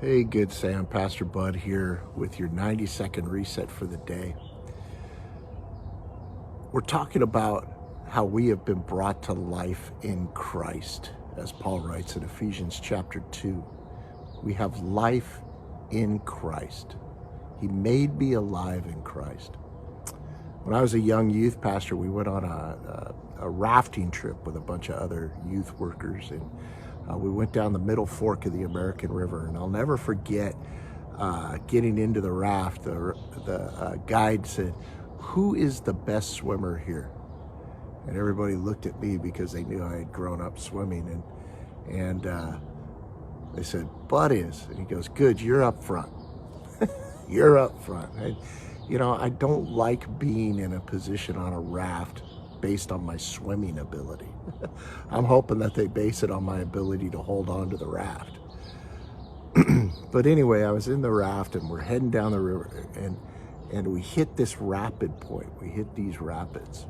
Hey, good Sam, Pastor Bud here with your 90-second reset for the day. We're talking about how we have been brought to life in Christ, as Paul writes in Ephesians chapter 2. We have life in Christ. He made me alive in Christ. When I was a young youth pastor, we went on a rafting trip with a bunch of other youth workers, and we went down the middle fork of the American River, and I'll never forget getting into the raft. The guide said, "Who is the best swimmer here?" And everybody looked at me because they knew I had grown up swimming, and they said, "Bud is." And he goes, "Good, you're up front." You're up front. I don't like being in a position on a raft based on my swimming ability. I'm hoping that they base it on my ability to hold on to the raft. But anyway, I was in the raft and we're heading down the river, and we hit this rapid point. We hit these rapids.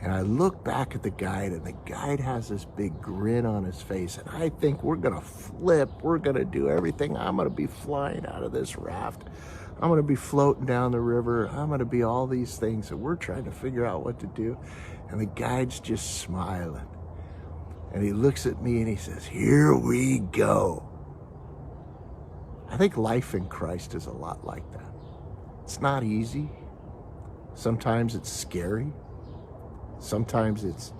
And I look back at the guide, and the guide has this big grin on his face. And I think we're going to flip. We're going to do everything. I'm going to be flying out of this raft. I'm going to be floating down the river. I'm going to be all these things. And we're trying to figure out what to do. And the guide's just smiling. And he looks at me and he says, "Here we go." I think life in Christ is a lot like that. It's not easy. Sometimes it's scary. Sometimes it's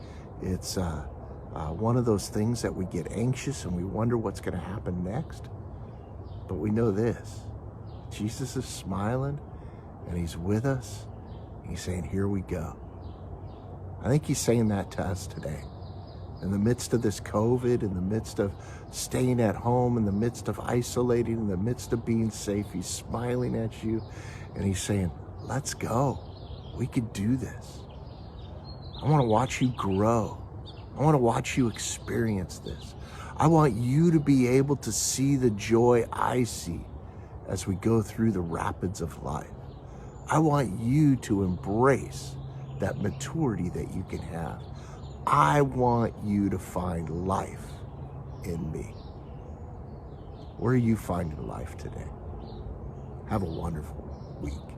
one of those things that we get anxious and we wonder what's going to happen next. But we know this: Jesus is smiling and he's with us. And he's saying, "Here we go." I think he's saying that to us today. In the midst of this COVID, in the midst of staying at home, in the midst of isolating, in the midst of being safe, he's smiling at you and he's saying, "Let's go. We could do this. I want to watch you grow. I want to watch you experience this. I want you to be able to see the joy I see as we go through the rapids of life. I want you to embrace that maturity that you can have. I want you to find life in me." Where are you finding life today? Have a wonderful week.